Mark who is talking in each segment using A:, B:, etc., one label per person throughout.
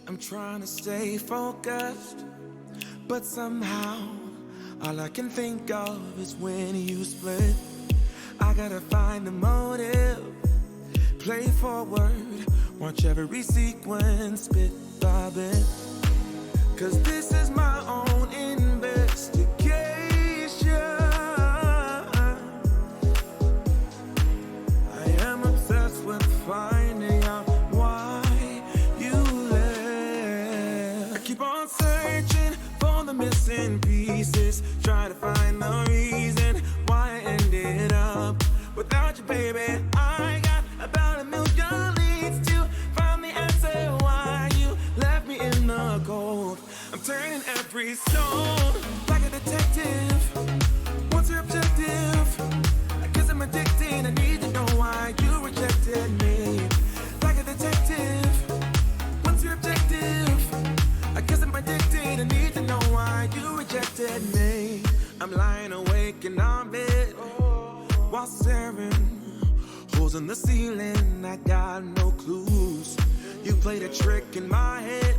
A: I'm trying to stay focused, but somehow all I can think of is when you split. I gotta find the motive, play forward, watch every sequence bit by bit. Cause this is my own investigation. I am obsessed with finding out why you left. I keep on searching for the missing pieces, try to find the reason why I ended up without you, baby. I got about a million leads to find the answer why you left me in the cold. I'm turning every stone like a detective. What's your objective? I guess I'm addicted. I need to know why you rejected me. Like a detective. What's your objective? I guess I'm addicted. I need to know why you rejected me. I'm lying awake in our bed while staring holes in the ceiling. I got no clues. You played a trick in my head.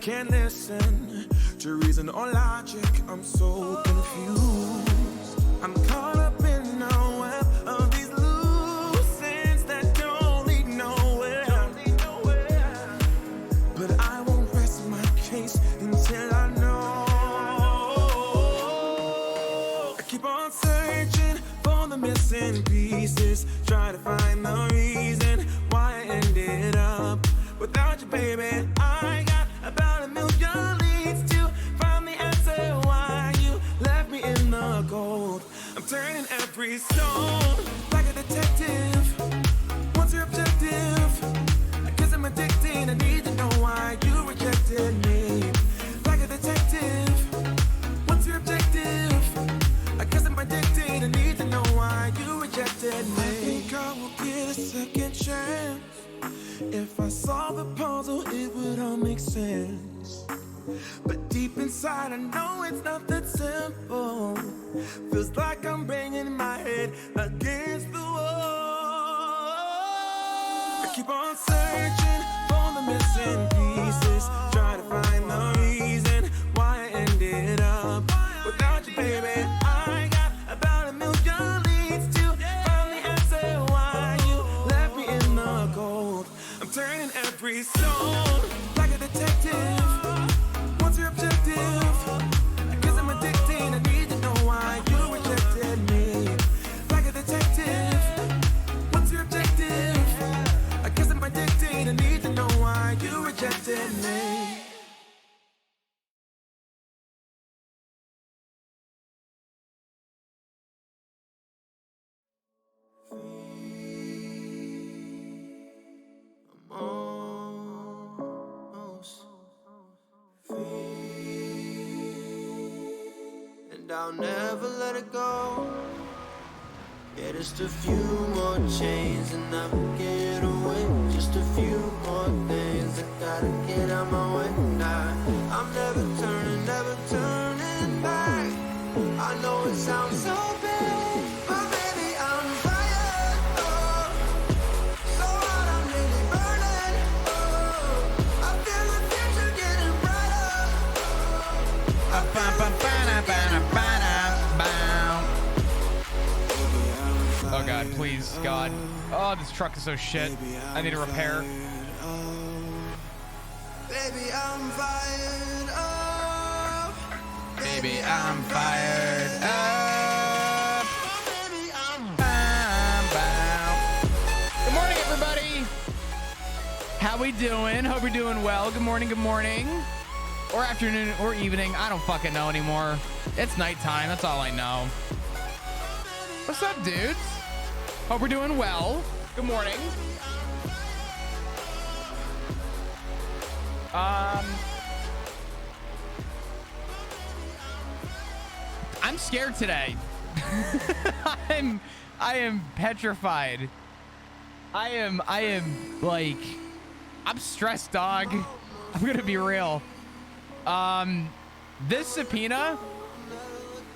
A: Can't listen to reason or logic. I'm so confused. I'm caught up in a web of these loose ends that don't lead nowhere. But I won't rest my case until I know. I keep on searching for the missing pieces, try to find the reason why I ended up without you, baby. I got about a million leads to find the answer why you left me in the cold. I'm turning every stone like a detective. What's your objective? I guess I'm addicted. I need to know why you rejected me. Like a detective. What's your objective? I guess I'm addicted. I need to know why you rejected me. I think I will get a second chance. If I solve the puzzle, it would all make sense. But deep inside, I know it's not that simple. Feels like I'm banging my head against the wall. I keep on searching for the missing pieces, try to find the reason why I ended up without you, baby. I got about a million leads to find the answer why you left me in the cold. I'm turning every stone like a detective. What's your objective? I guess I'm addicted. I need to know why you rejected me. Like a detective. What's your objective? I guess I'm addicted. I need to know why you rejected me.
B: I'll never let it go. Yeah, just a few more chains and I will get away. Just a few more things I gotta get out my way. Nah, I'm never turning back. I know it sounds so bad, but baby, I'm fired. Oh, so hot, I'm really burning. Oh, I feel the future getting brighter.
C: Oh God, please, God. Oh, this truck is so shit. I need a repair.
B: Baby, I'm fired up.
C: Baby, I'm fired up.
B: Baby, I'm
C: Good morning, everybody. How we doing? Hope you're doing well. Good morning, or afternoon, or evening. I don't fucking know anymore. It's nighttime. That's all I know. What's up, dudes? Hope we're doing well. Good morning. I'm scared today. I am petrified. I am like, I'm stressed, dog. I'm gonna be real. This subpoena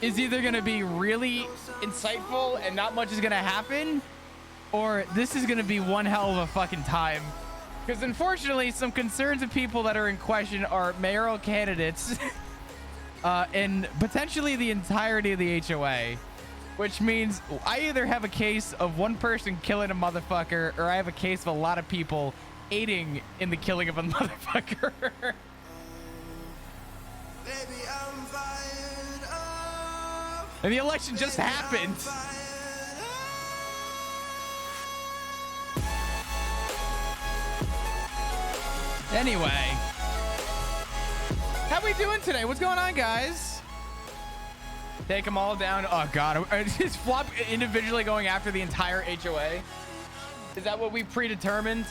C: is either gonna be really insightful and not much is gonna happen, or this is gonna be one hell of a fucking time. Because unfortunately, some concerns of people that are in question are mayoral candidates and potentially the entirety of the HOA, which means I either have a case of one person killing a motherfucker or I have a case of a lot of people aiding in the killing of a motherfucker.
B: Baby, I'm fired up.
C: And the election just happened. Anyway, how we doing today? What's going on, guys? Take them all down. Oh God, is Flop individually going after the entire HOA? Is that what we predetermined?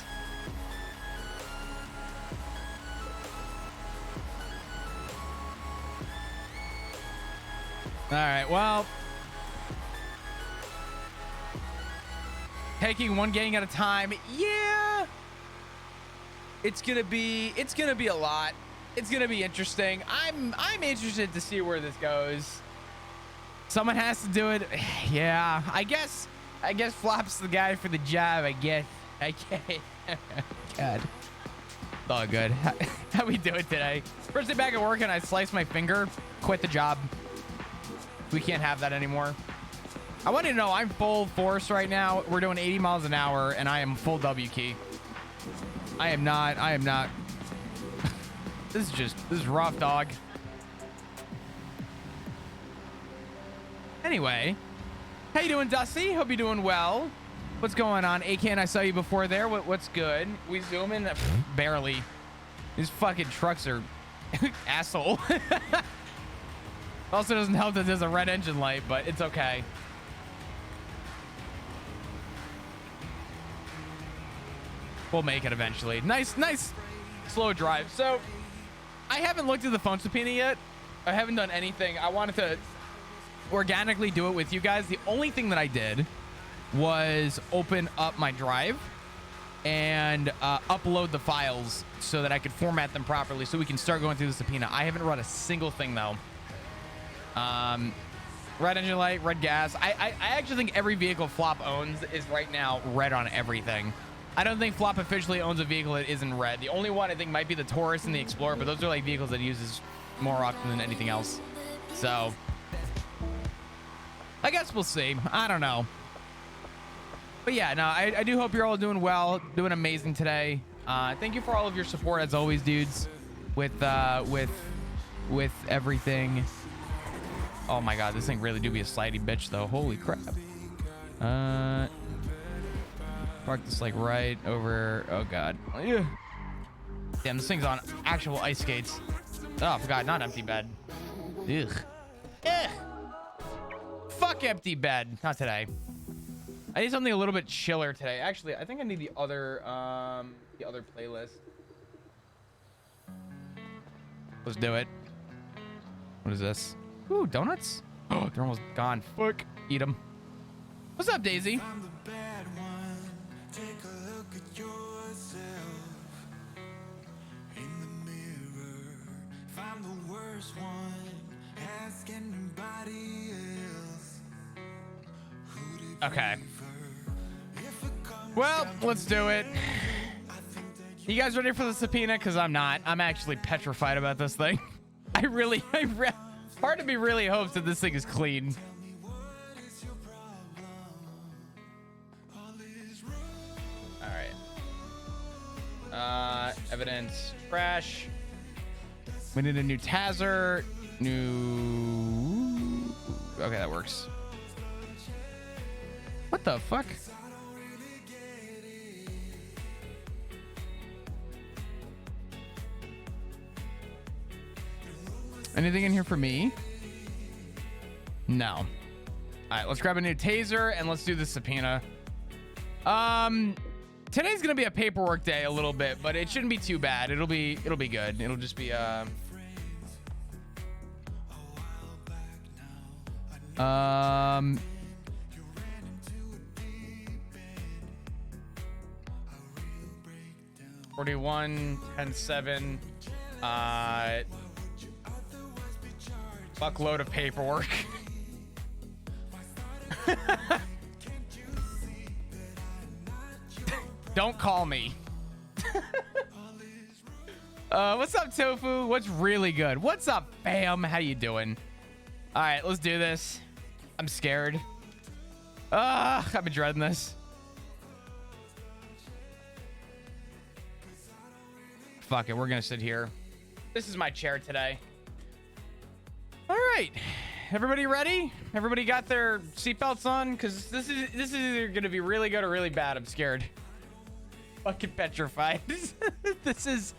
C: All right, well, taking one gang at a time. Yeah. It's gonna be a lot. It's gonna be interesting. I'm interested to see where this goes. Someone has to do it. Yeah, I guess Flop's the guy for the job. I guess. God. It's all good. How we doing today? First day back at work and I sliced my finger. Quit the job. We can't have that anymore. I want you to know I'm full force right now. We're doing 80 miles an hour and I am full W key. I am not. This is rough, dog. Anyway, how you doing, Dusty? Hope you're doing well. What's going on? Akan, I saw you before there. What's good? We zoom in? Barely. These fucking trucks are asshole. Also doesn't help that there's a red engine light, but it's okay. We'll make it eventually. Nice slow drive. So I haven't looked at the phone subpoena yet. I haven't done anything. I wanted to organically do it with you guys. The only thing that I did was open up my drive and upload the files so that I could format them properly so we can start going through the subpoena. I haven't run a single thing though. Red engine light, red gas. I actually think every vehicle Flop owns is right now red on everything. I don't think Flop officially owns a vehicle that isn't red. The only one I think might be the Taurus and the Explorer, but those are like vehicles that he uses more often than anything else. So I guess we'll see. I don't know. But yeah, no, I do hope you're all doing well, doing amazing today. Thank you for all of your support as always, dudes, with everything. Oh my God, this thing really do be a slidey bitch though. Holy crap. Park this like right over. Oh God. Damn, this thing's on actual ice skates. Oh, God, not empty bed. Ugh. Ugh. Fuck empty bed. Not today. I need something a little bit chiller today. Actually, I think I need the other playlist. Let's do it. What is this? Ooh, donuts? Oh, they're almost gone. Fuck. Eat them. What's up, Daisy? Okay. Well, let's do it. You guys ready for the subpoena? Because I'm not. I'm actually petrified about this thing. Part of me really hopes that this thing is clean. All right. Evidence, trash. We need a new Taser. Okay, that works. What the fuck? Anything in here for me? No. All right, let's grab a new Taser and let's do the subpoena. Today's gonna be a paperwork day a little bit, but it shouldn't be too bad. It'll be good. It'll just be 41 10-7 fuckload of paperwork. Don't call me. What's up, Tofu? What's really good? What's up, fam? How you doing? All right, let's do this. I'm scared. I've been dreading this. Fuck it, we're gonna sit here. This is my chair today. All right, everybody ready? Everybody got their seatbelts on? Because this is either gonna be really good or really bad. I'm scared. Fucking petrified. This is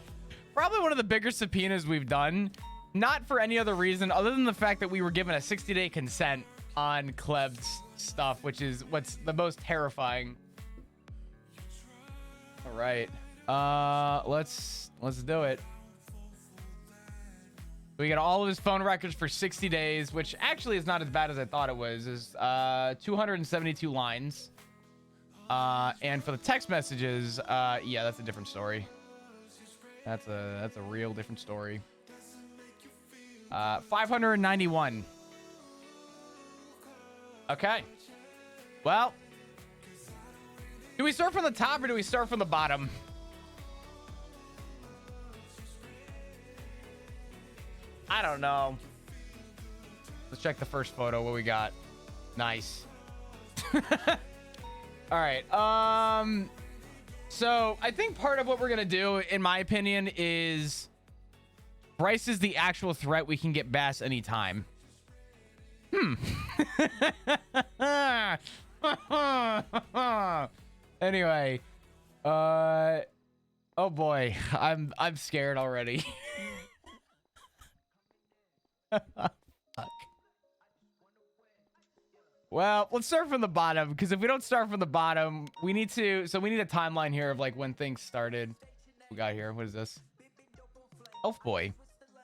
C: probably one of the bigger subpoenas we've done. Not for any other reason other than the fact that we were given a 60-day consent on Kleb's stuff, which is what's the most terrifying. All right, let's do it. We got all of his phone records for 60 days, which actually is not as bad as I thought it was. Is 272 lines. And for the text messages, yeah, that's a different story. That's a real different story. 591. Okay. Well, do we start from the top or do we start from the bottom? I don't know. Let's check the first photo. What we got? Nice. All right. So I think part of what we're gonna do, in my opinion, is Bryce is the actual threat. We can get Bass anytime. Anyway, oh boy, I'm scared already. Fuck. Well, let's start from the bottom, because if we don't start from the bottom, we need a timeline here of like when things started. We got here. What is this? Elf Boy.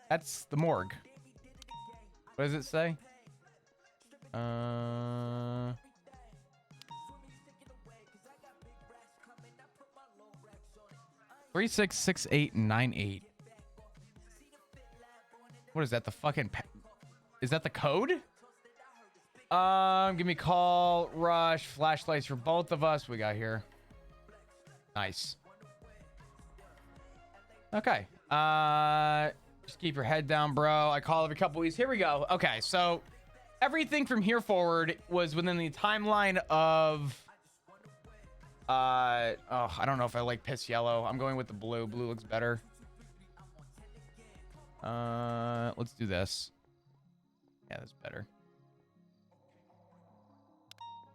C: That's the morgue. What does it say? 366898. What is that? The fucking is that the code? Give me a call, rush, flashlights for both of us. We got here. Nice. Okay. Just keep your head down, bro. I call every couple weeks. Here we go. Okay, so everything from here forward was within the timeline of oh, I don't know if I like piss yellow. I'm going with the blue. Blue looks better. Let's do this. Yeah, that's better.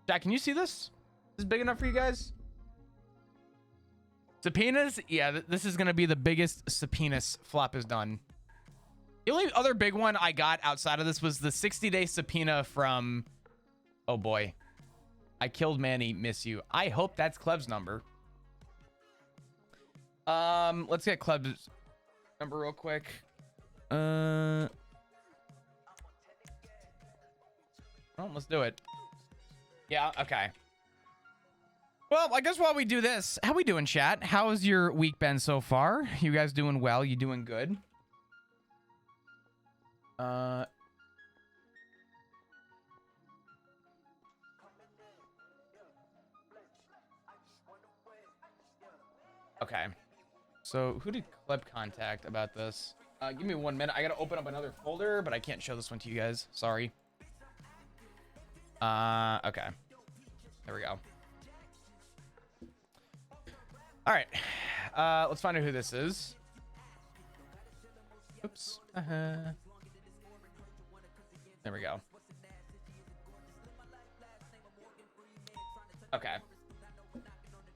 C: Jack, can you see this? Is this big enough for you guys? Subpoenas? Yeah, this is going to be the biggest subpoenas Flop has done. The only other big one I got outside of this was the 60-day subpoena from... Oh, boy. I killed Manny, miss you. I hope that's Kleb's number. Let's get Kleb's number real quick. Oh, let's do it. Yeah, okay. Well, I guess while we do this, how we doing, chat? How has your week been so far? You guys doing well? You doing good? Okay. So, who did Kleb contact about this? Give me 1 minute. I gotta open up another folder, but I can't show this one to you guys. Sorry. Okay. There we go. All right. Let's find out who this is. Oops. There we go. Okay.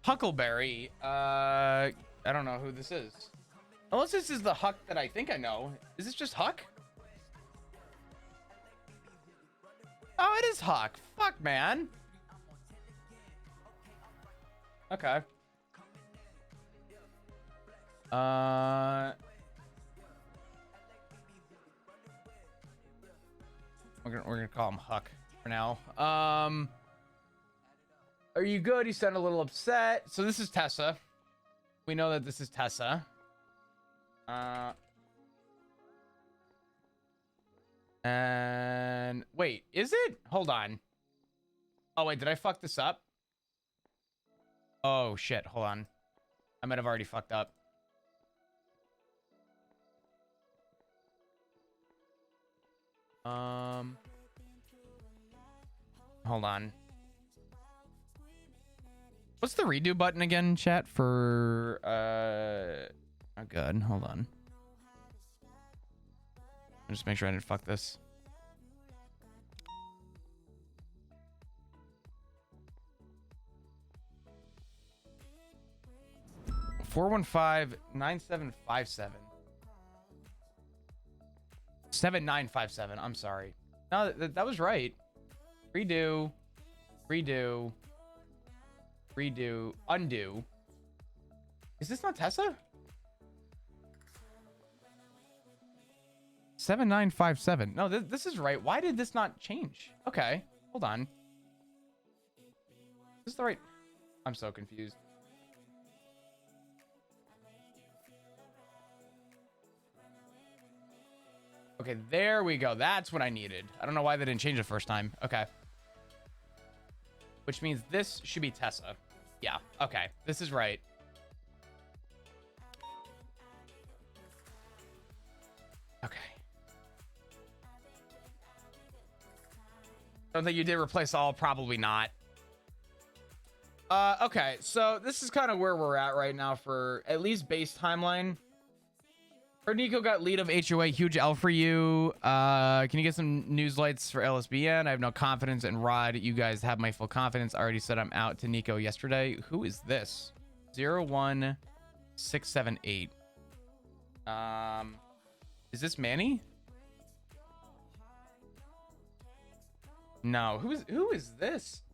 C: Huckleberry. I don't know who this is. Unless this is the Huck that I think I know. Is this just Huck? Oh, it is Huck. Fuck, man. Okay. We're gonna call him Huck for now. Are you good? You sound a little upset. So this is Tessa. We know that this is Tessa. And wait, is it? Hold on. Oh wait, did I fuck this up? Oh shit, hold on. I might have already fucked up. Hold on. What's the redo button again, chat, for oh good, hold on. I'll just make sure I didn't fuck this. (415-9757) 7957. I'm sorry. No, that was right. Redo, redo, redo, undo. Is this not Tessa? 7957. No, this is right. Why did this not change? Okay, hold on. This is the right. I'm so confused. Okay, there we go. That's what I needed. I don't know why they didn't change the first time. Okay. Which means this should be Tessa. Yeah, okay. This is right. Okay. Don't think you did replace all. Probably not. Okay, so this is kind of where we're at right now for at least base timeline. Nico got lead of HOA. Huge L for you. Can you get some news lights for LSBN? I have no confidence in Rod. You guys have my full confidence. I already said I'm out to Nico yesterday. Who is this? 01678. Is this Manny? No. Who is this?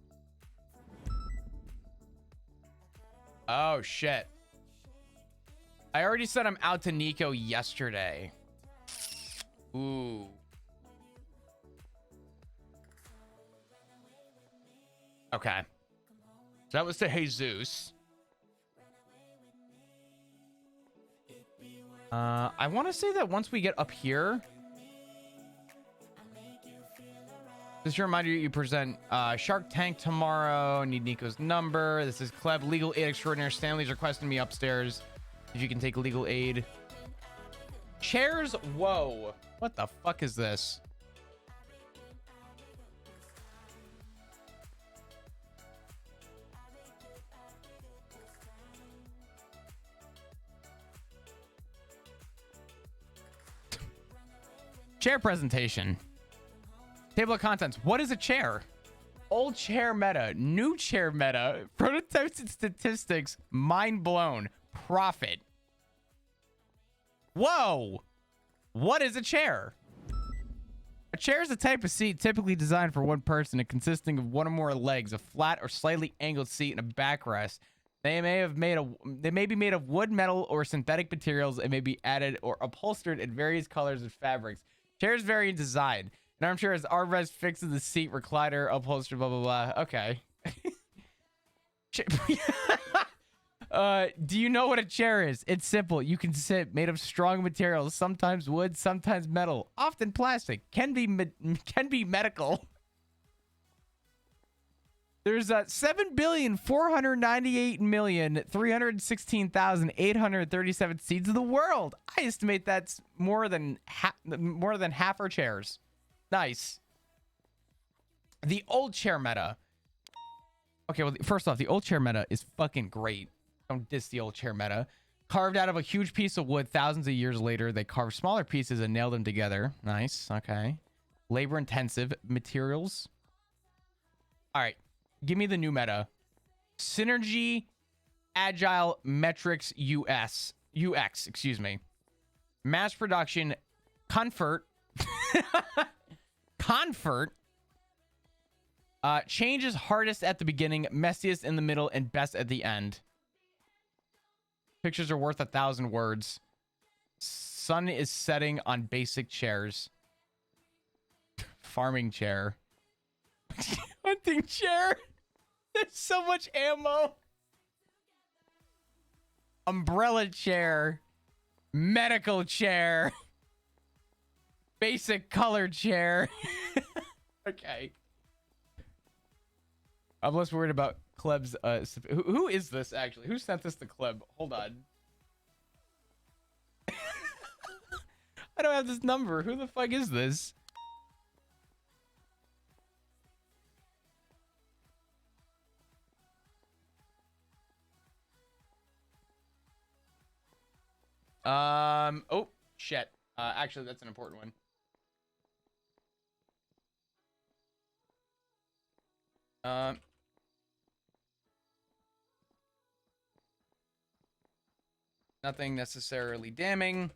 C: Oh shit. I already said I'm out to Nico yesterday. Ooh. Okay. So that was to Jesus. I want to say that once we get up here, just a reminder, you present Shark Tank tomorrow. Need Nico's number. This is Kleb, legal aid extraordinaire. Stanley's requesting me upstairs. If you can take legal aid. Chairs. Whoa. What the fuck is this? Chair presentation. Table of contents. What is a chair? Old chair meta. New chair meta. Prototypes and statistics. Mind blown. Profit. Whoa. What is a chair? A chair is a type of seat typically designed for one person and consisting of one or more legs, a flat or slightly angled seat, and a backrest. They may be made of wood, metal, or synthetic materials, and may be added or upholstered in various colors and fabrics. Chairs vary in design. An armchair is armrest fixed to the seat, recliner, upholstered, blah, blah, blah. Okay. Do you know what a chair is? It's simple. You can sit, made of strong materials, sometimes wood, sometimes metal, often plastic, can be medical. There's 7,498,316,837 seats in the world. I estimate that's more than half our chairs. Nice. The old chair meta. Okay, well, first off, the old chair meta is fucking great. Don't diss the old chair meta. Carved out of a huge piece of wood thousands of years later, they carved smaller pieces and nailed them together. Nice. Okay. Labor intensive materials. All right. Give me the new meta. Synergy, Agile, Metrics, UX, excuse me. Mass production, comfort. Comfort. Change is hardest at the beginning, messiest in the middle, and best at the end. Pictures are worth 1,000 words. Sun is setting on basic chairs. Farming chair. Hunting chair. There's so much ammo. Umbrella chair. Medical chair. Basic color chair. Okay. I'm less worried about Kleb's who is this actually? Who sent this to Kleb? Hold on. I don't have this number. Who the fuck is this? Oh shit. Actually, that's an important one. Nothing necessarily damning.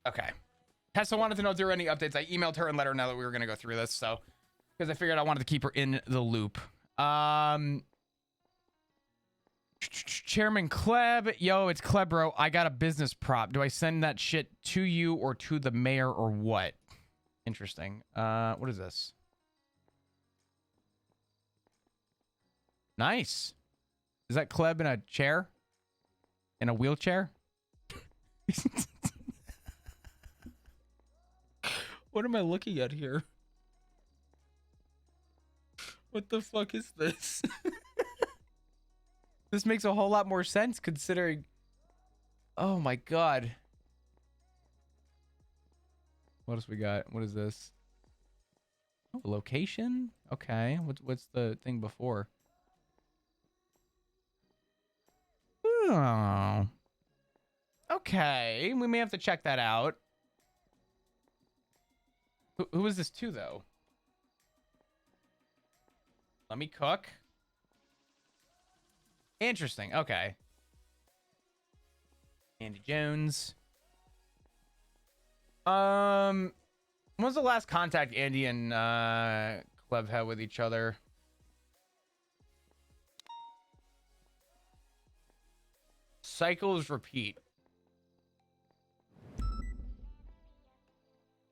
C: Okay. Tessa wanted to know if there were any updates. I emailed her and let her know that we were going to go through this. So, because I figured I wanted to keep her in the loop. Chairman Kleb. Yo, it's Kleb, bro. I got a business prop. Do I send that shit to you or to the mayor or what? Interesting. What is this? Nice. Is that Kleb in a chair? In a wheelchair? What am I looking at here? What the fuck is this? This makes a whole lot more sense considering... Oh my god. What else we got? What is this? Oh, location? Okay. What's the thing before? Oh. Okay. We may have to check that out. Who is this to, though? Let me cook. Interesting. Okay. Andy Jones. When was the last contact Andy and Clev had with each other? Cycles repeat.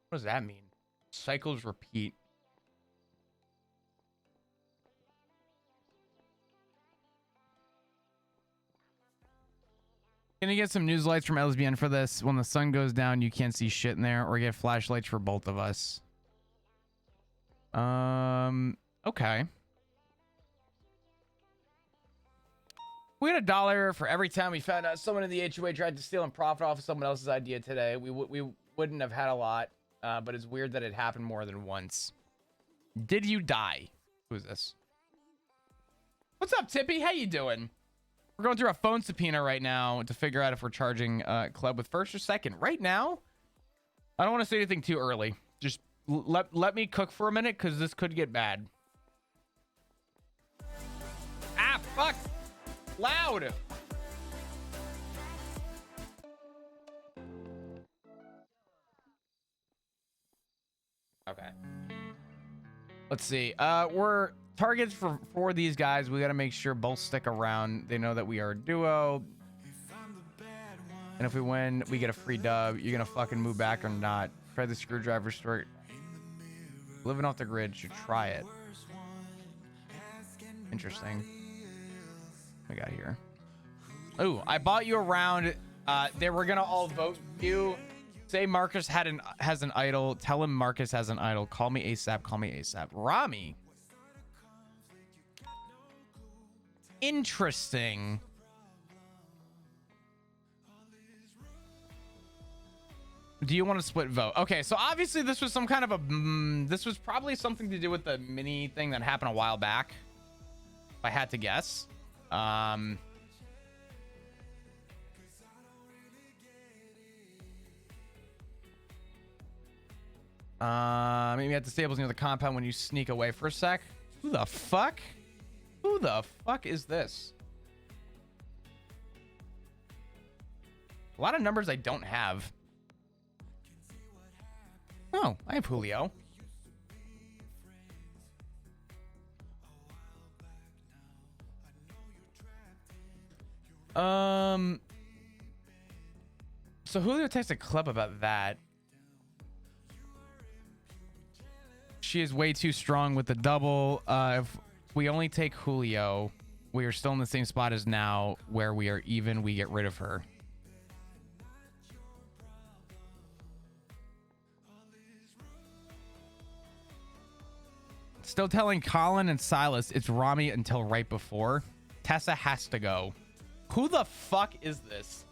C: What does that mean? Cycles repeat. Gonna get some news lights from LSBN for this. When the sun goes down, you can't see shit in there, or get flashlights for both of us. Okay. We had $1 for every time we found out someone in the HOA tried to steal and profit off of someone else's idea today. We wouldn't have had a lot, but it's weird that it happened more than once. Did you die? Who's this? What's up, Tippy? How you doing? We're going through a phone subpoena right now to figure out if we're charging Club with first or second. Right now, I don't want to say anything too early. Just let me cook for a minute because this could get bad. Ah, fuck. Loud. Okay. Let's see. We're targets for these guys. We got to make sure both stick around. They know that we are a duo. And if we win, we get a free dub. You're going to fucking move back or not. Try the screwdriver store. Living off the grid. Should try it. Interesting. What we got here? Oh, I bought you around. They were going to all vote you. Say Marcus has an idol. Tell him Marcus has an idol. Call me ASAP. Call me ASAP. Rami. Interesting. Do you want to split vote? Okay, so obviously this was some kind of a... this was probably something to do with the mini thing that happened a while back. If I had to guess. Maybe at the stables near the compound when you sneak away for a sec. Who the fuck? Who the fuck is this? A lot of numbers I don't have. Oh, I have Julio. So Julio texted Club about that. She is way too strong with the double. If we only take Julio, We are still in the same spot as now, where we are even. We get rid of her. Still telling Colin and Silas it's Rami until right before. Tessa has to go. Who the fuck is this?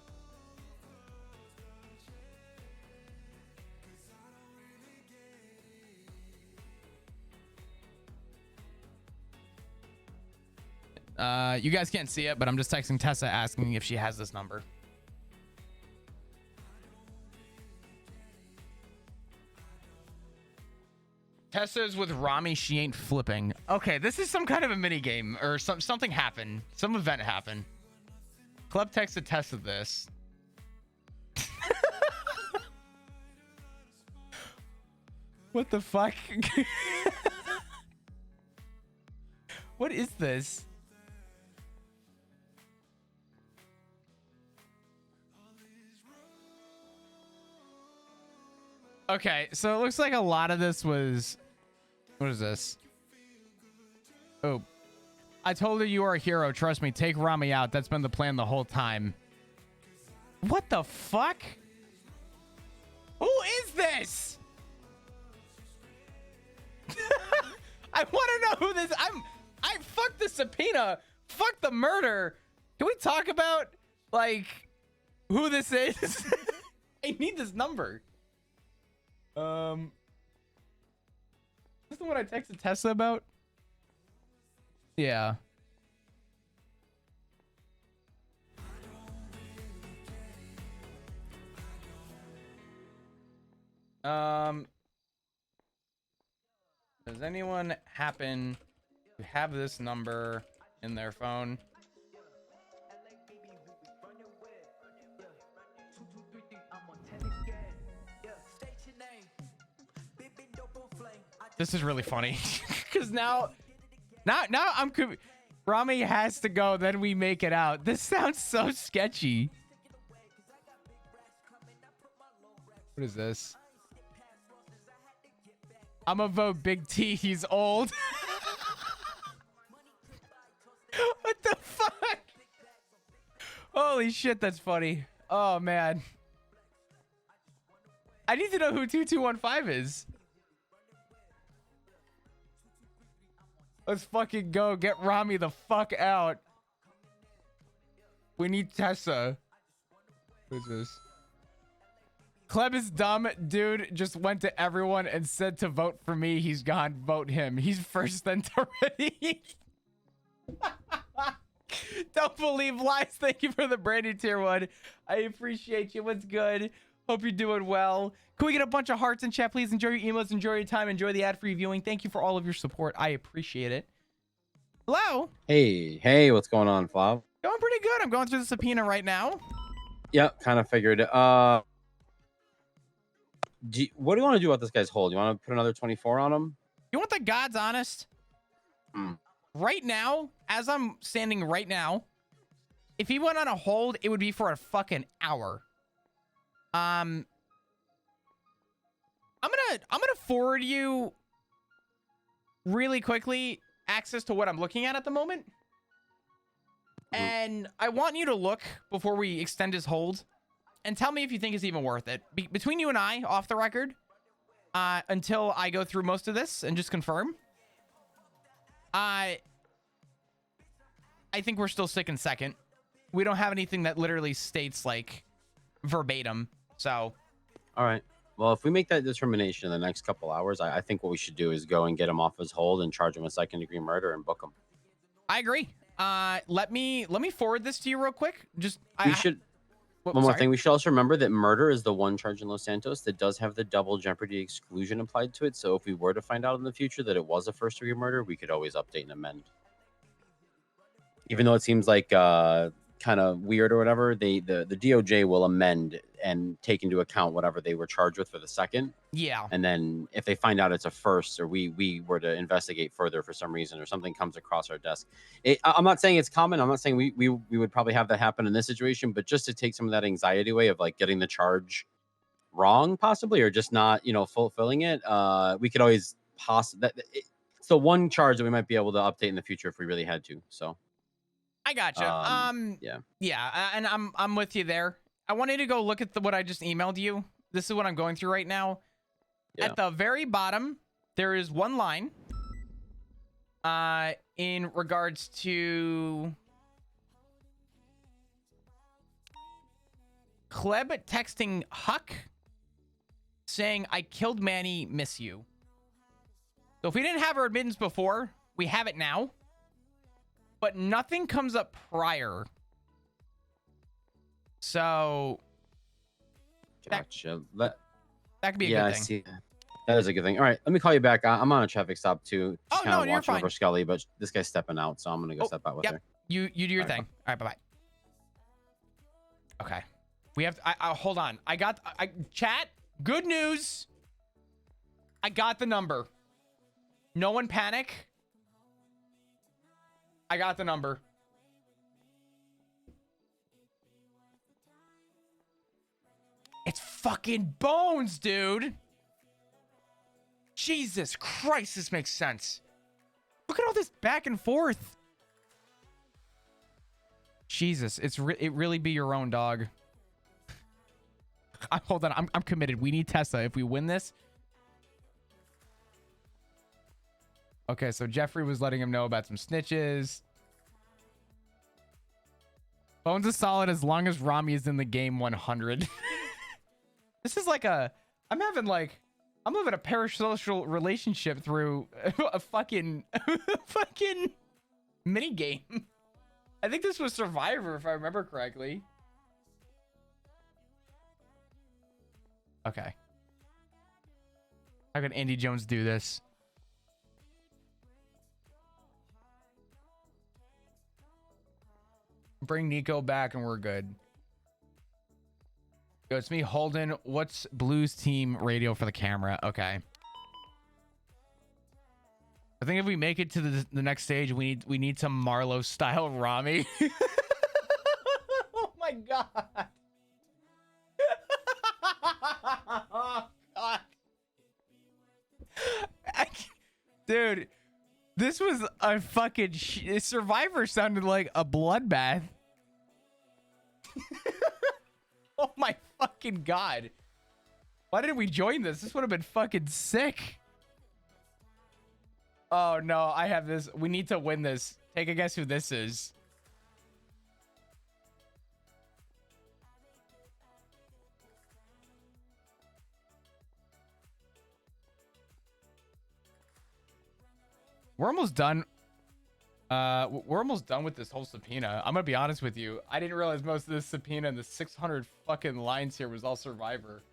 C: You guys can't see it, but I'm just texting Tessa asking if she has this number. Tessa is with Rami. She ain't flipping. Okay, this is some kind of a mini game or something happened. Some event happened. Club texted Tessa this. What the fuck? What is this? Okay, so it looks like a lot of this was... What is this? Oh. I told her you are a hero. Trust me, take Rami out. That's been the plan the whole time. What the fuck? Who is this? I want to know who this... I fuck the subpoena. Fuck the murder. Can we talk about, like, who this is? I need this number. Is this the one I texted Tessa about? Yeah. Does anyone happen to have this number in their phone? This is really funny because now I'm Rami has to go, then we make it out. This sounds so sketchy. What is this? I'm gonna vote Big T. He's old. What the fuck? Holy shit, that's funny. Oh man. I need to know who 2215 is. Let's fucking go. Get Rami the fuck out. We need Tessa. Who's this? Kleb is dumb. Dude just went to everyone and said to vote for me. He's gone. Vote him. He's first sent already. Don't believe lies. Thank you for the brand new tier 1. I appreciate you. What's good? Hope you're doing well. Can we get a bunch of hearts in chat, please? Enjoy your emotes. Enjoy your time. Enjoy the ad-free viewing. Thank you for all of your support. I appreciate it. Hello.
D: Hey, what's going on, Flav?
C: Going pretty good. I'm going through the subpoena right now.
D: Yep, kind of figured. What do you want to do about this guy's hold? You want to put another 24 on him?
C: You want the God's honest? Right now, as I'm standing right now, if he went on a hold, it would be for a fucking hour. I'm gonna forward you really quickly access to what I'm looking at the moment. And I want you to look before we extend his hold and tell me if you think it's even worth it. Between you and I, off the record, until I go through most of this and just confirm. I think we're still sticking second. We don't have anything that literally states like verbatim. So,
D: all right. Well, if we make that determination in the next couple hours, I think what we should do is go and get him off his hold and charge him with second-degree murder and book him.
C: I agree. Let me forward this to you real quick. Just
D: one more thing. We should also remember that murder is the one charge in Los Santos that does have the double jeopardy exclusion applied to it. So if we were to find out in the future that it was a first-degree murder, we could always update and amend. Even though it seems like kind of weird or whatever, the DOJ will amend and take into account whatever they were charged with for the second.
C: Yeah.
D: And then if they find out it's a first, or we were to investigate further for some reason, or something comes across our desk, I'm not saying it's common. I'm not saying we would probably have that happen in this situation, but just to take some of that anxiety away of like getting the charge wrong possibly, or just not, fulfilling it, we could always it's the one charge that we might be able to update in the future if we really had to. So
C: I gotcha.
D: Yeah.
C: Yeah, and I'm with you there. I wanted to go look at what I just emailed you. This is what I'm going through right now.
D: Yeah.
C: At the very bottom, there is one line in regards to Kleb texting Huck saying, I killed Manny, miss you. So if we didn't have our admittance before, we have it now. But nothing comes up prior. So
D: Gotcha.
C: that could be a
D: Yeah,
C: good
D: I
C: thing.
D: see. That is a good thing. All right, let me call you back. I'm on a traffic stop too. Just
C: Oh,
D: kinda
C: no, you're
D: watching
C: fine.
D: over Scully, but this guy's stepping out, so I'm gonna go step out with her.
C: You do your
D: All right,
C: thing. All right, bye-bye. Okay. We have to, I hold on. Chat, good news. I got the number. No one panic. I got the number. It's fucking Bones, dude. Jesus Christ, this makes sense. Look at all this back and forth. Jesus, it really be your own dog. Hold on, I'm committed. We need Tessa. If we win this. Okay, so Jeffrey was letting him know about some snitches. Bones is solid as long as Rami is in the game 100. This is like I'm living a parasocial relationship through a fucking mini game. I think this was Survivor, if I remember correctly. Okay. How could Andy Jones do this? Bring Nico back and we're good. Yo, it's me, Holden. What's Blues team radio for the camera? Okay. I think if we make it to the next stage, we need some Marlowe style Rami. Oh my god. Oh god. Dude, this was a fucking Survivor sounded like a bloodbath. Oh my fucking god. Why didn't we join this? This would have been fucking sick. Oh no, I have this. We need to win this. Take a guess who this is. We're almost done. We're almost done with this whole subpoena. I'm gonna be honest with you. I didn't realize most of this subpoena and the 600 fucking lines here was all Survivor.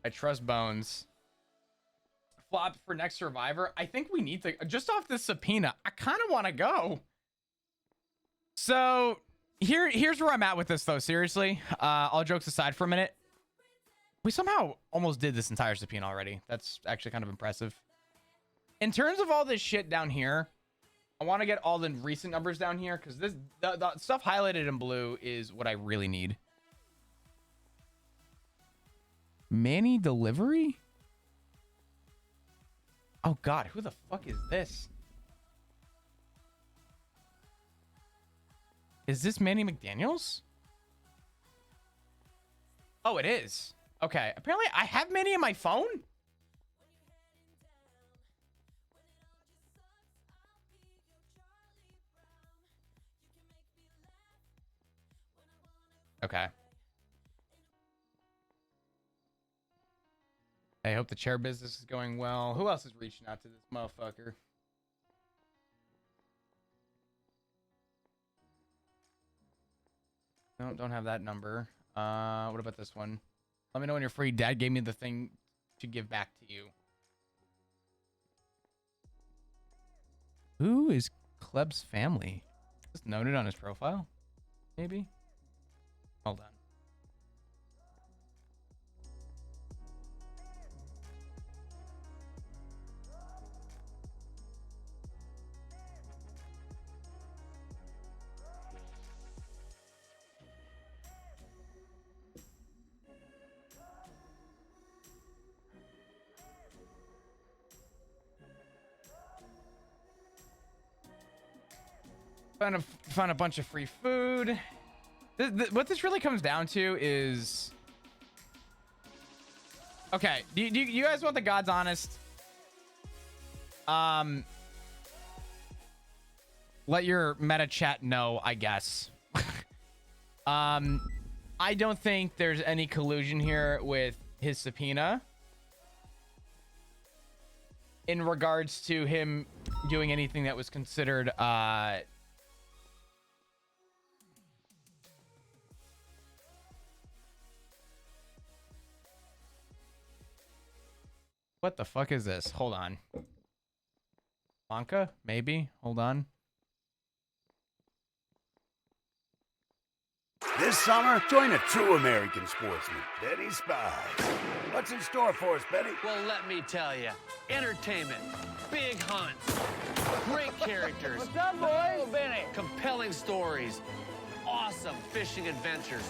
C: I trust Bones. Flop for next Survivor. I think we need to, just off this subpoena, I kind of want to go. So here's where I'm at with this though. Seriously, all jokes aside for a minute. We somehow almost did this entire subpoena already. That's actually kind of impressive. In terms of all this shit down here, I want to get all the recent numbers down here because the stuff highlighted in blue is what I really need. Manny delivery? Oh god, who the fuck is this? Is this Manny McDaniels? Oh, it is. Okay, apparently I have Manny in my phone. Okay. I hope the chair business is going well. Who else is reaching out to this motherfucker? No, don't have that number. What about this one? Let me know when you're free. Dad gave me the thing to give back to you. Who is Kleb's family? Is this noted on his profile? Maybe? Hold on. Found a bunch of free food. What this really comes down to is, okay, do you guys want the God's honest? Let your meta chat know, I guess. I don't think there's any collusion here with his subpoena in regards to him doing anything that was considered what the fuck is this? Hold on. Blanca? Maybe? Hold on.
E: This summer, join a true American sportsman, Benny Spies. What's in store for us, Benny?
F: Well, let me tell you. Entertainment, big hunts, great characters.
G: What's up, boys?
F: Benny. Compelling stories, awesome fishing adventures,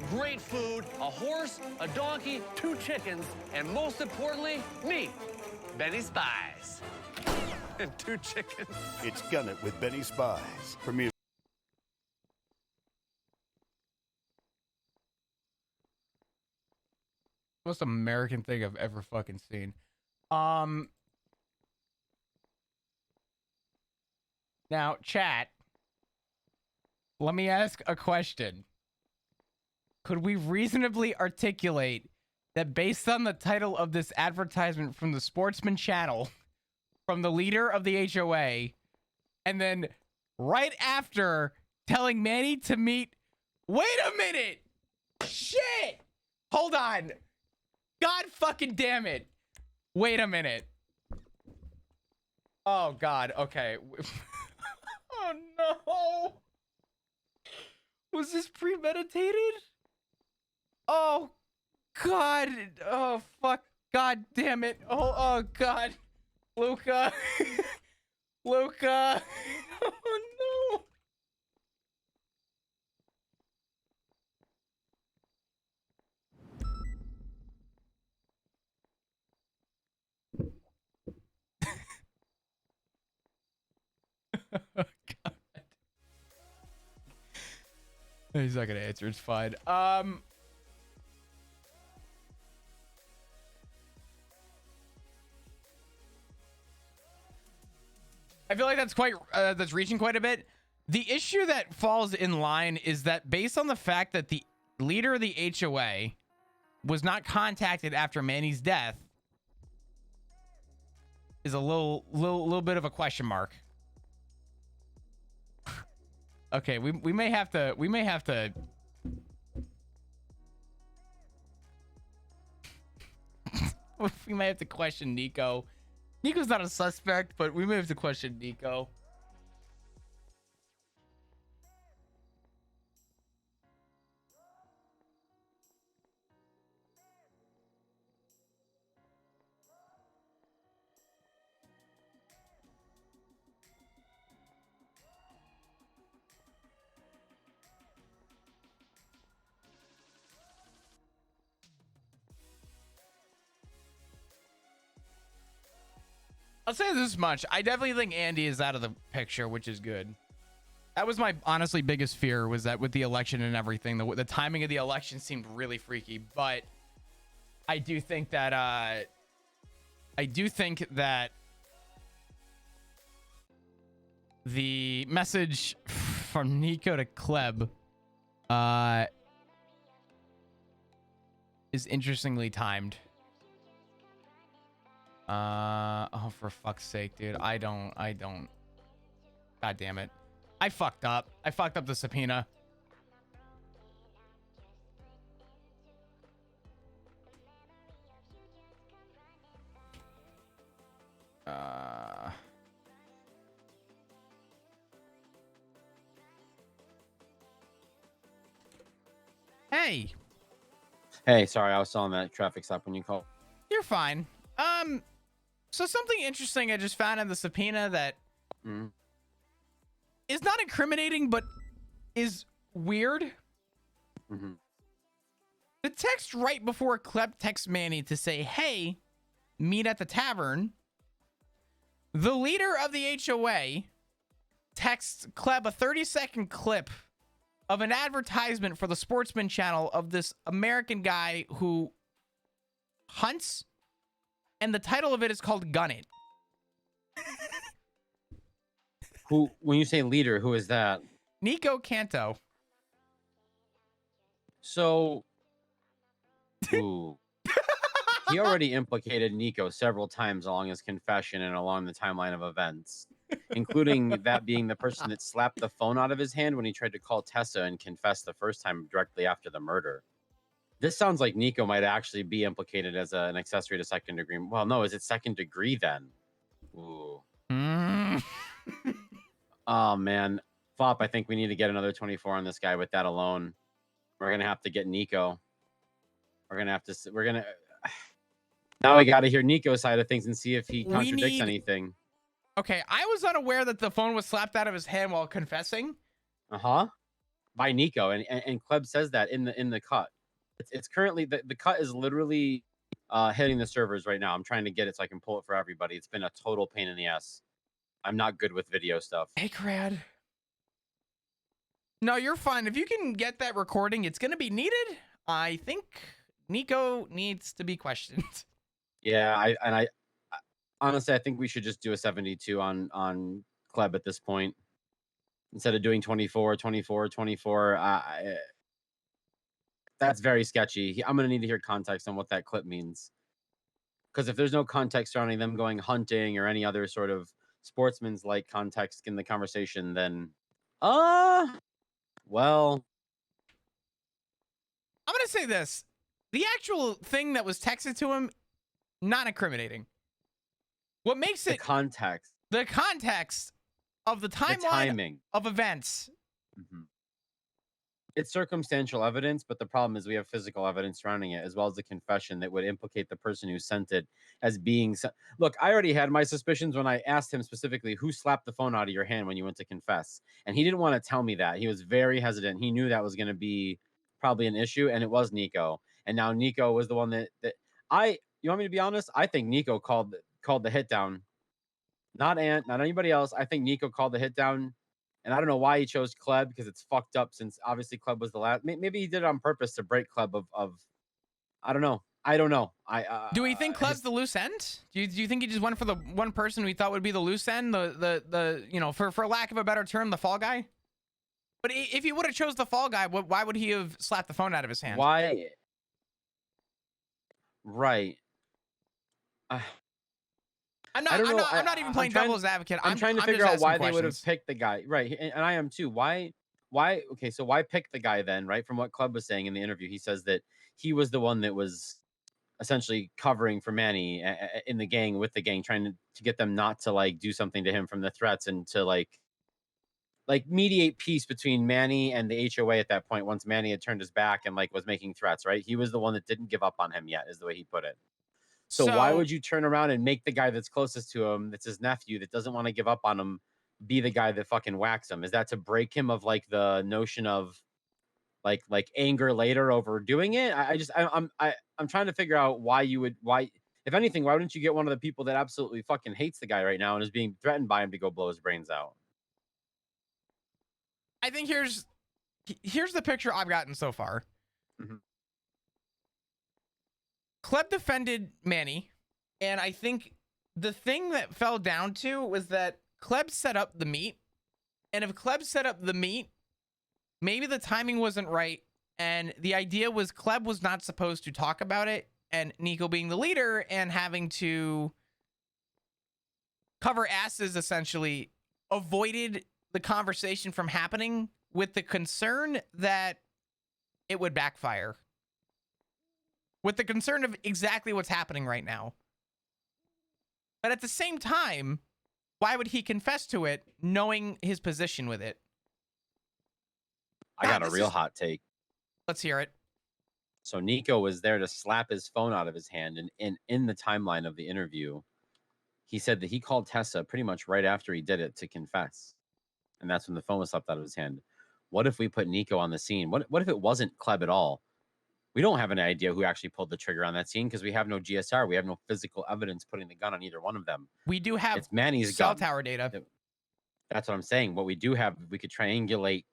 F: great food, a horse, a donkey, 2 chickens, and most importantly, me, Benny Spies. And 2 chickens.
E: It's Gun It with Benny Spies. Premiere.
C: Most American thing I've ever fucking seen. Now, chat, let me ask a question. Could we reasonably articulate that based on the title of this advertisement from the Sportsman channel, from the leader of the HOA, and then right after telling Manny to meet... Wait a minute! Shit! Hold on. God fucking damn it. Wait a minute. Oh, God. Okay. Oh, no. Was this premeditated? Oh, God. Oh, fuck. God damn it. Oh, God. Luca. Luca. Oh, no. Oh, God. He's not gonna answer. It's fine. I feel like that's quite that's reaching quite a bit. The issue that falls in line is that based on the fact that the leader of the HOA was not contacted after Manny's death is a little bit of a question mark. Okay, we may have to we may have to question Nico. Nico's not a suspect, but we may have to question Nico. I'll say this much. I definitely think Andy is out of the picture, which is good. That was my honestly biggest fear, was that with the election and everything, the timing of the election seemed really freaky. But I do think that the message from Nico to Kleb is interestingly timed. Oh, for fuck's sake, dude. I don't. God damn it. I fucked up. I fucked up the subpoena. Hey.
D: Hey, sorry, I was still on that traffic stop when you called.
C: You're fine. So something interesting I just found in the subpoena that is not incriminating, but is weird. The text right before Kleb texts Manny to say, hey, meet at the tavern. The leader of the HOA texts Kleb a 30-second clip of an advertisement for the Sportsman channel of this American guy who hunts, and the title of it is called Gun It.
D: Who, when you say leader, who is that?
C: Nico Canto.
D: So, ooh. He already implicated Nico several times along his confession and along the timeline of events, including that being the person that slapped the phone out of his hand when he tried to call Tessa and confess the first time directly after the murder. This sounds like Nico might actually be implicated as an accessory to second degree. Well, no, is it second degree then? Ooh. Oh, man. Fop, I think we need to get another 24 on this guy with that alone. We're going to have to get Nico. Now we got to hear Nico's side of things and see if he contradicts anything.
C: Okay, I was unaware that the phone was slapped out of his hand while confessing.
D: By Nico, and Kleb says that in the cut. It's currently the cut is literally hitting the servers right now. I'm trying to get it so I can pull it for everybody. It's been a total pain in the ass. I'm not good with video stuff.
C: Hey, Crad. No, you're fine. If you can get that recording, it's going to be needed. I think Nico needs to be questioned.
D: Yeah, I honestly, I think we should just do a 72 on Kleb at this point. Instead of doing 24. That's very sketchy. I'm going to need to hear context on what that clip means. Because if there's no context surrounding them going hunting or any other sort of sportsman's-like context in the conversation, then, well.
C: I'm going to say this. The actual thing that was texted to him, not incriminating. What makes it... The context of the timeline
D: timing
C: of events.
D: Mm-hmm. It's circumstantial evidence, but the problem is we have physical evidence surrounding it, as well as the confession that would implicate the person who sent it as being... Look, I already had my suspicions when I asked him specifically, who slapped the phone out of your hand when you went to confess? And he didn't want to tell me that. He was very hesitant. He knew that was going to be probably an issue, and it was Nico. And now Nico was the one that you want me to be honest? I think Nico called the hit down. Not Ant, not anybody else. I think Nico called the hit down. And I don't know why he chose Kleb, because it's fucked up since obviously Kleb was the last. Maybe he did it on purpose to break Kleb of I don't know.
C: Do we think Kleb's the loose end? Do you think he just went for the one person we thought would be the loose end, the for lack of a better term, the fall guy? But if he would have chose the fall guy, why would he have slapped the phone out of his hand?
D: Why? Right.
C: I'm not even playing devil's advocate.
D: I'm trying to figure out why they would have picked the guy. Right. And I am too. Why? Okay. So why pick the guy then? Right. From what Kleb was saying in the interview, he says that he was the one that was essentially covering for Manny in the gang, with the gang, trying to get them not to like do something to him from the threats, and to like mediate peace between Manny and the HOA at that point, once Manny had turned his back and like was making threats. Right. He was the one that didn't give up on him yet, is the way he put it. So why would you turn around and make the guy that's closest to him, that's his nephew, that doesn't want to give up on him, be the guy that fucking whacks him? Is that to break him of like the notion of like anger later over doing it? I'm trying to figure out why, if anything, why wouldn't you get one of the people that absolutely fucking hates the guy right now and is being threatened by him to go blow his brains out?
C: I think here's the picture I've gotten so far.
D: Mm-hmm.
C: Kleb defended Manny, and I think the thing that fell down to was that Kleb set up the meet, and if Kleb set up the meet, maybe the timing wasn't right, and the idea was Kleb was not supposed to talk about it, and Nico, being the leader and having to cover asses, essentially avoided the conversation from happening, with the concern that it would backfire. With the concern of exactly what's happening right now. But at the same time, why would he confess to it, knowing his position with it?
D: I got a real hot take.
C: Let's hear it.
D: So Nico was there to slap his phone out of his hand, and in the timeline of the interview, he said that he called Tessa pretty much right after he did it to confess. And that's when the phone was slapped out of his hand. What if we put Nico on the scene? What if it wasn't Kleb at all? We don't have an idea who actually pulled the trigger on that scene, because we have no GSR. We have no physical evidence putting the gun on either one of them.
C: We do have
D: it's Manny's
C: cell
D: gun.
C: tower data.
D: That's what I'm saying. What we do have, we could triangulate.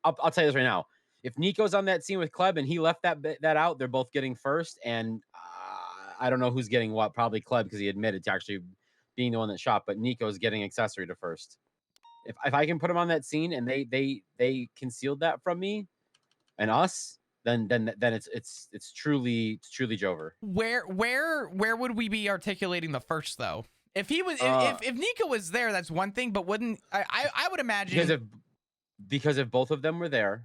D: I'll tell you this right now. If Nico's on that scene with Kleb and he left that out, they're both getting first. And I don't know who's getting what. Probably Kleb because he admitted to actually being the one that shot. But Nico's getting accessory to first. If I can put him on that scene and they concealed that from me and us, then it's truly Jover.
C: Where would we be articulating the first though? If he was if Nico was there, that's one thing. But wouldn't I would imagine
D: because if both of them were there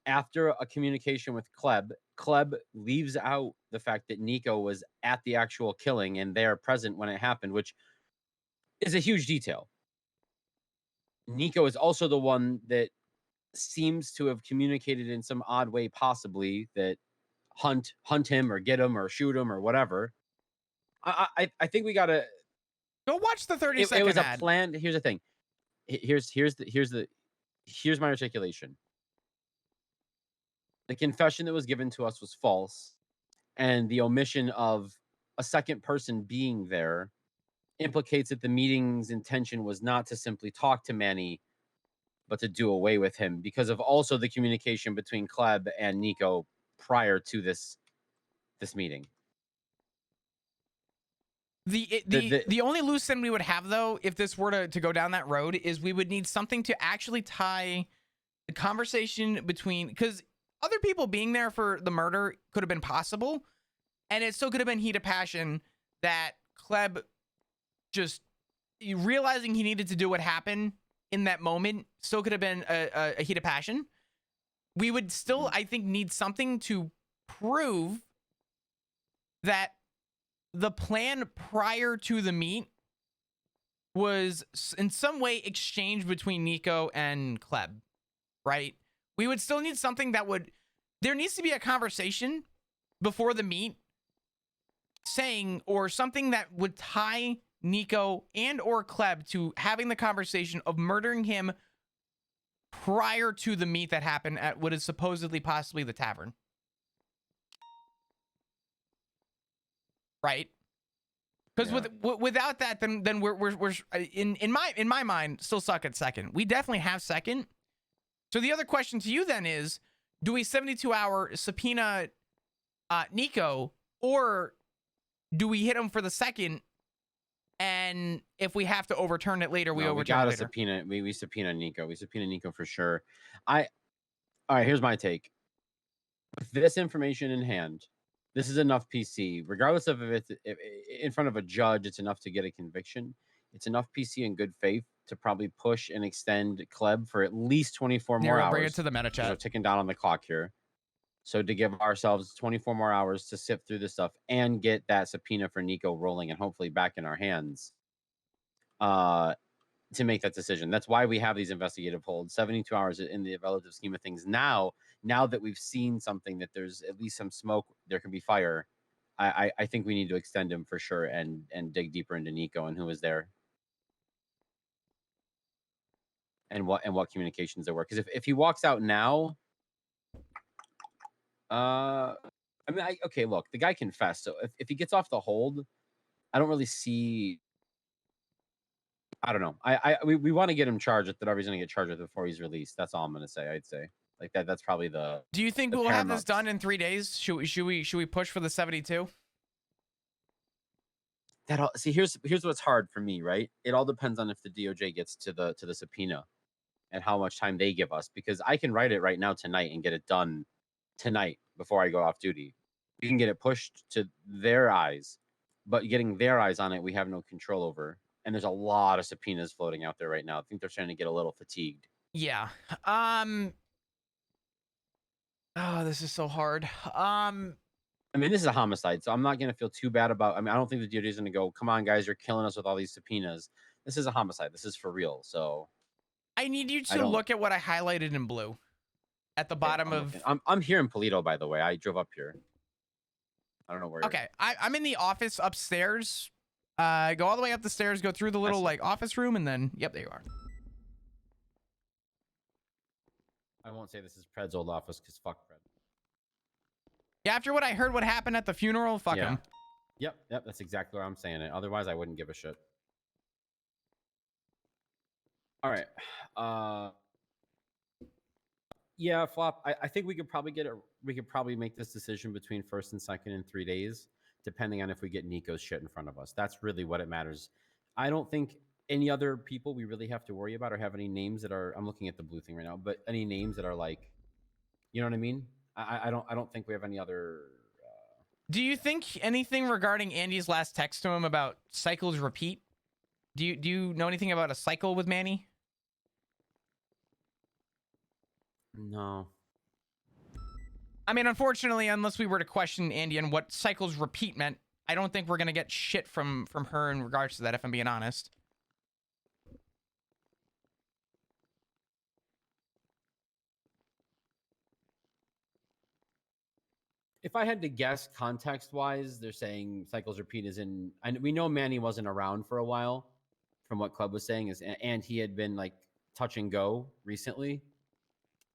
D: after a communication with Kleb leaves out the fact that Nico was at the actual killing and they're present when it happened, which is a huge detail. Nico is also the one that seems to have communicated in some odd way, possibly that hunt him or get him or shoot him or whatever. I think we gotta
C: go watch the 30-second
D: It was
C: ad.
D: A planned. Here's the thing. Here's my articulation. The confession that was given to us was false, and the omission of a second person being there implicates that the meeting's intention was not to simply talk to Manny, but to do away with him because of also the communication between Kleb and Nico prior to this meeting.
C: The only loose end we would have though, if this were to go down that road, is we would need something to actually tie the conversation between, because other people being there for the murder could have been possible, and it still could have been heat of passion that Kleb just realizing he needed to do what happened in that moment still could have been a heat of passion. We would still, I think, need something to prove that the plan prior to the meet was in some way exchanged between Nico and Kleb, right? We would still need something that would, there needs to be a conversation before the meet saying, or something that would tie Nico and or Kleb to having the conversation of murdering him prior to the meet that happened at what is supposedly possibly the tavern. Right? Because without that, then we're in my mind still suck at second. We definitely have second. So the other question to you then is, do we 72-hour subpoena Nico, or do we hit him for the second? And if we have to overturn it later, we overturn it later.
D: Subpoena. We subpoena Nico. We subpoena Nico for sure. All right. Here's my take. With this information in hand, this is enough PC. Regardless of if it's in front of a judge, it's enough to get a conviction. It's enough PC in good faith to probably push and extend Kleb for at least 24 more hours.
C: Bring it to the meta chat.
D: We're ticking down on the clock here. So to give ourselves 24 more hours to sift through this stuff and get that subpoena for Nico rolling and hopefully back in our hands to make that decision. That's why we have these investigative holds. 72 hours in the relative scheme of things. Now that we've seen something, that there's at least some smoke, there can be fire. I think we need to extend him for sure and dig deeper into Nico and who was there. And what communications there were. Because if he walks out now, I mean, okay, look, the guy confessed. So if he gets off the hold, I don't really see. I don't know. We want to get him charged with whatever he's going to get charged with before he's released. That's all I'm going to say. I'd say like that. That's probably the.
C: Do you think we'll have this done in 3 days? Should we push for the 72?
D: See, here's what's hard for me, right? It all depends on if the DOJ gets to the subpoena and how much time they give us, because I can write it right now tonight and get it done tonight before I go off duty. We can get it pushed to their eyes, but getting their eyes on it, we have no control over. And there's a lot of subpoenas floating out there right now. I think they're starting to get a little fatigued.
C: Yeah. Oh, this is so hard. I
D: mean, this is a homicide, so I'm not going to feel too bad about. I mean, I don't think the DOJ is going to go, "Come on, guys, you're killing us with all these subpoenas." This is a homicide. This is for real. So
C: I need you to look at what I highlighted in blue at the bottom of.
D: I'm here in Polito, by the way. I drove up here. I don't know where.
C: Okay, I'm in the office upstairs. Go all the way up the stairs, go through the little like office room, and then yep, there you are.
D: I won't say this is Pred's old office because fuck Pred.
C: Yeah, after what I heard, what happened at the funeral, fuck him.
D: Yep, that's exactly where I'm saying it. Otherwise, I wouldn't give a shit. All right. Yeah, flop. I think we could probably get it. We could probably make this decision between first and second in 3 days, depending on if we get Nico's shit in front of us. That's really what it matters. I don't think any other people we really have to worry about or have any names that are. I'm looking at the blue thing right now, but any names that are like, you know what I mean? I don't think we have any other.
C: Do you think anything regarding Andy's last text to him about cycles repeat? Do you know anything about a cycle with Manny?
D: No.
C: I mean, unfortunately, unless we were to question Andy on what cycles repeat meant, I don't think we're gonna get shit from her in regards to that, if I'm being honest.
D: If I had to guess, context-wise, they're saying cycles repeat is in. And we know Manny wasn't around for a while, from what Club was saying, and he had been like touch and go recently.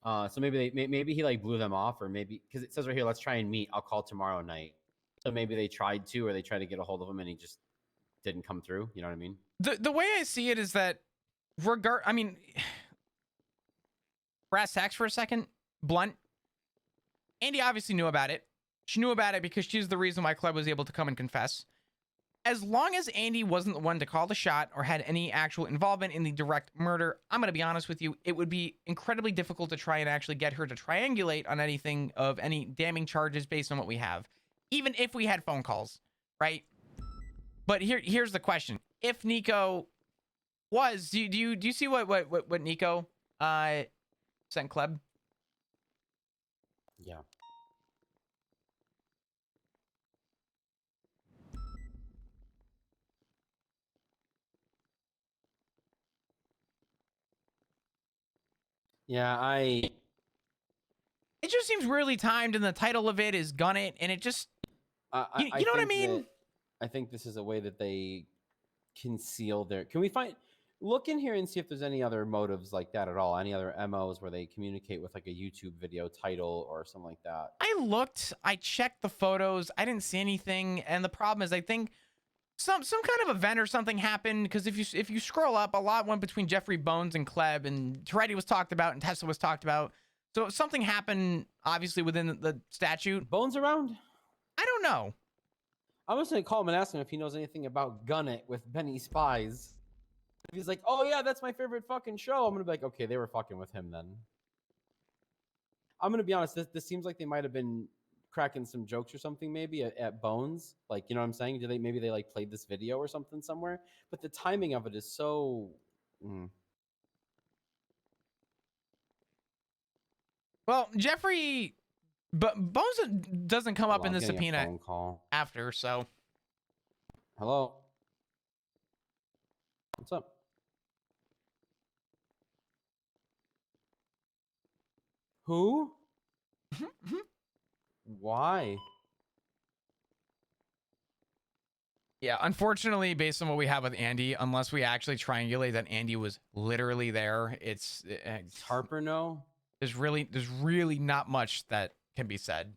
D: So maybe he like blew them off, or maybe because it says right here, let's try and meet. I'll call tomorrow night. So maybe they tried to, or they tried to get a hold of him, and he just didn't come through. You know what I mean?
C: The way I see it is that I mean, brass tacks for a second, blunt. Andy obviously knew about it. She knew about it because she's the reason why Club was able to come and confess. As long as Andy wasn't the one to call the shot or had any actual involvement in the direct murder, I'm going to be honest with you, it would be incredibly difficult to try and actually get her to triangulate on anything of any damning charges based on what we have, even if we had phone calls, right? But here's the question. If Nico was, do you see what Nico sent Club?
D: Yeah. Yeah,
C: it just seems really timed, and the title of it is Gun It, and it just, you know what I mean?
D: I think this is a way that they conceal their. Can we look in here and see if there's any other motives like that at all? Any other MOs where they communicate with like a YouTube video title or something like that?
C: I looked, I checked the photos, I didn't see anything, and the problem is I think some kind of event or something happened, because if you scroll up, a lot went between Jeffrey Bones and Kleb, and Toretti was talked about and Tesla was talked about. So something happened obviously within the statute.
D: Bones around?
C: I don't know.
D: I'm just gonna call him and ask him if he knows anything about Gun It with Benny Spies. If he's like, oh yeah, that's my favorite fucking show, I'm gonna be like, okay, they were fucking with him then. I'm gonna be honest, this seems like they might have been cracking some jokes or something maybe at Bones. Like, you know what I'm saying? Maybe they like played this video or something somewhere? But the timing of it is so.
C: Well, Jeffrey, but Bones doesn't come up in the subpoena
D: phone call
C: after, so.
D: Hello. What's up? Who? Why?
C: Yeah, unfortunately, based on what we have with Andy, unless we actually triangulate that Andy was literally there, it's
D: Harper no?
C: There's really not much that can be said.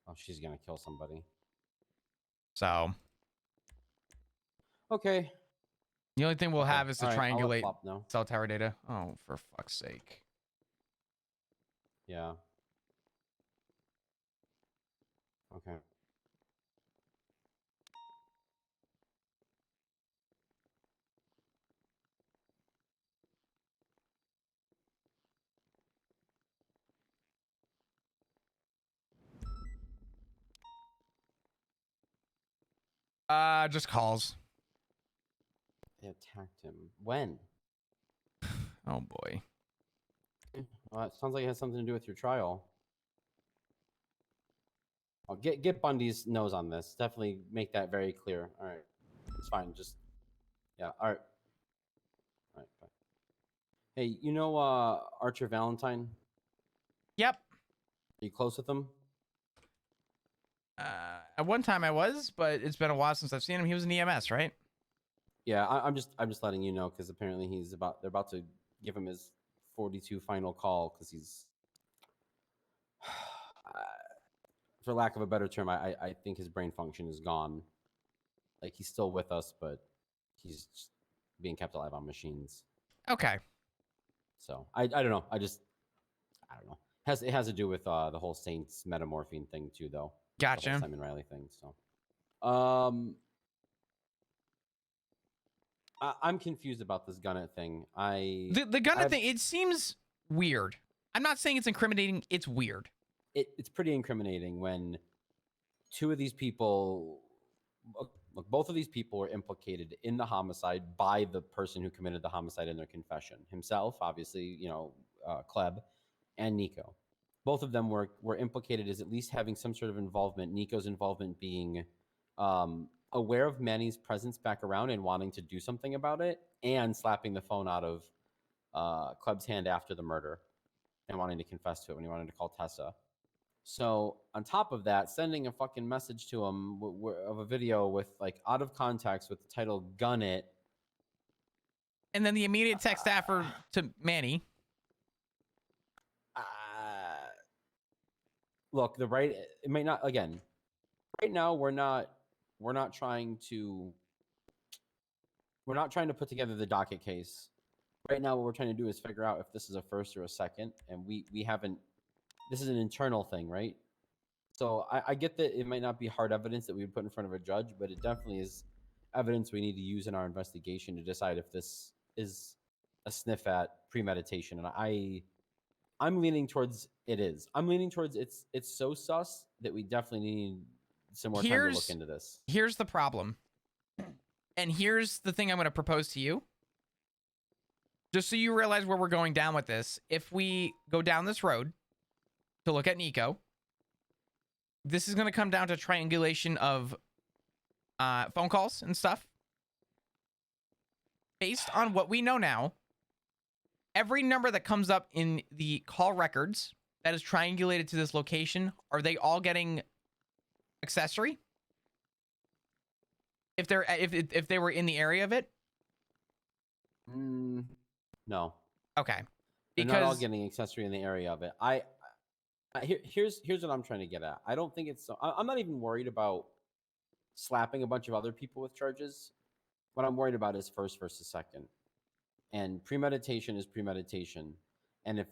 D: Oh, she's gonna kill somebody.
C: So.
D: Okay.
C: The only thing we'll have is to triangulate cell tower data. Oh, for fuck's sake.
D: Yeah. Okay.
C: Just calls.
D: They attacked him. When?
C: Oh boy.
D: Well, it sounds like it has something to do with your trial. I'll get Bundy's nose on this. Definitely make that very clear. All right. It's fine. Just, yeah. All right. All right. Bye. Hey, you know Archer Valentine?
C: Yep.
D: Are you close with him?
C: At one time I was, but it's been a while since I've seen him. He was in EMS, right?
D: Yeah, I'm just letting you know, because apparently they're about to give him his 42 final call, because he's for lack of a better term, I think his brain function is gone. Like, he's still with us, but he's just being kept alive on machines.
C: Okay.
D: So I don't know. I don't know. It has to do with the whole Saints metamorphine thing too, though. The whole
C: Gotcha.
D: Simon Riley thing. So, I'm confused about this Gunnet thing.
C: The Gunnet thing, it seems weird. I'm not saying it's incriminating. It's weird.
D: It's pretty incriminating when two of these people, look, both of these people were implicated in the homicide by the person who committed the homicide in their confession. Himself, obviously, Kleb, and Nico. Both of them were implicated as at least having some sort of involvement. Nico's involvement being aware of Manny's presence back around and wanting to do something about it, and slapping the phone out of Kleb's hand after the murder and wanting to confess to it when he wanted to call Tessa. So on top of that, sending a fucking message to him of a video with like out of context with the title "Gun It,"
C: and then the immediate text after to Manny.
D: Look, it might not. Again, right now we're not trying to put together the docket case. Right now, what we're trying to do is figure out if this is a first or a second, and we haven't. This is an internal thing, right? So I get that it might not be hard evidence that we would put in front of a judge, but it definitely is evidence we need to use in our investigation to decide if this is a sniff at premeditation. And I'm leaning towards it is. I'm leaning towards it's so sus that we definitely need some more time to look into this.
C: Here's the problem. And here's the thing I'm going to propose to you. Just so you realize where we're going down with this. If we go down this road to look at Nico, this is going to come down to triangulation of phone calls and stuff. Based on what we know now, every number that comes up in the call records that is triangulated to this location, are they all getting accessory? If they were in the area of it?
D: No.
C: Okay.
D: They're not all getting accessory in the area of it. Here's what I'm trying to get at. I don't think it's. I'm not even worried about slapping a bunch of other people with charges. What I'm worried about is first versus second. And premeditation is premeditation. And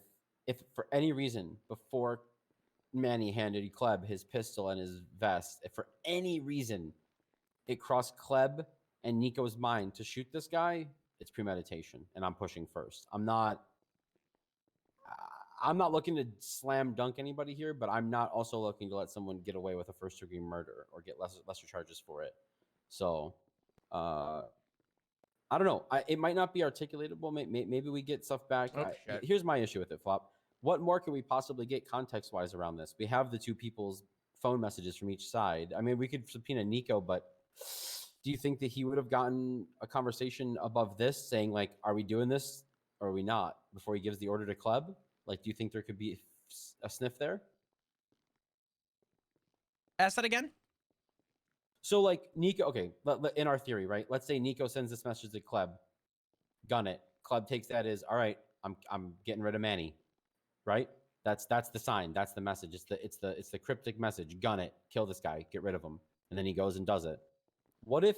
D: if for any reason before Manny handed Kleb his pistol and his vest, if for any reason it crossed Kleb and Nico's mind to shoot this guy, it's premeditation, and I'm pushing first. I'm not looking to slam dunk anybody here, but I'm not also looking to let someone get away with a first-degree murder or get lesser charges for it. So, I don't know. It might not be articulatable. Maybe we get stuff back. Here's my issue with it, Flop. What more can we possibly get context-wise around this? We have the two people's phone messages from each side. I mean, we could subpoena Nico, but do you think that he would have gotten a conversation above this saying, like, are we doing this or are we not, before he gives the order to Kleb? Like, do you think there could be a sniff there?
C: Ask that again?
D: So, like, Nico, okay, in our theory, right? Let's say Nico sends this message to Kleb. Gun it. Kleb takes that as, all right, I'm getting rid of Manny, right? That's the sign. That's the message. It's the cryptic message. Gun it. Kill this guy. Get rid of him. And then he goes and does it. What if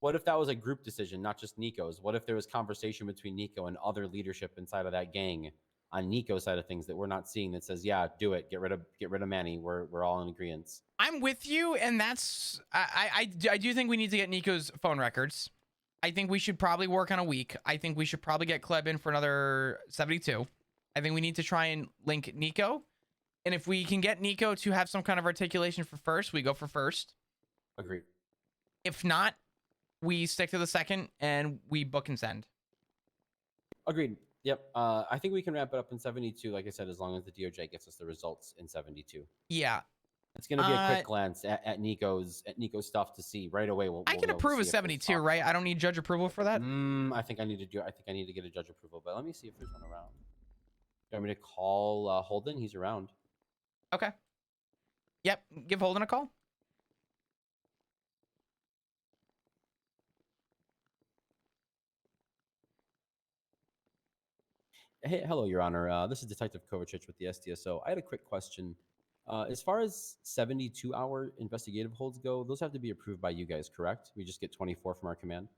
D: that was a group decision, not just Nico's? What if there was conversation between Nico and other leadership inside of that gang on Nico's side of things that we're not seeing that says, yeah, do it. Get rid of Manny. We're all in agreement.
C: I'm with you, and that's I do think we need to get Nico's phone records. I think we should probably work on a week. I think we should probably get Kleb in for another 72. I think we need to try and link Nico. And if we can get Nico to have some kind of articulation for first, we go for first.
D: Agreed.
C: If not, we stick to the second and we book and send.
D: Agreed. Yep. I think we can wrap it up in 72, like I said, as long as the DOJ gets us the results in 72.
C: Yeah.
D: It's going to be a quick glance at Nico's stuff to see right away.
C: I can approve a 72, right? I don't need judge approval for that.
D: I think I need to get a judge approval, but let me see if there's one around. You want me to call Holden? He's around.
C: Okay. Yep. Give Holden a call.
D: Hey, hello, Your Honor. This is Detective Kovacic with the SDSO. I had a quick question. As far as 72-hour investigative holds go, those have to be approved by you guys, correct? We just get 24 from our command?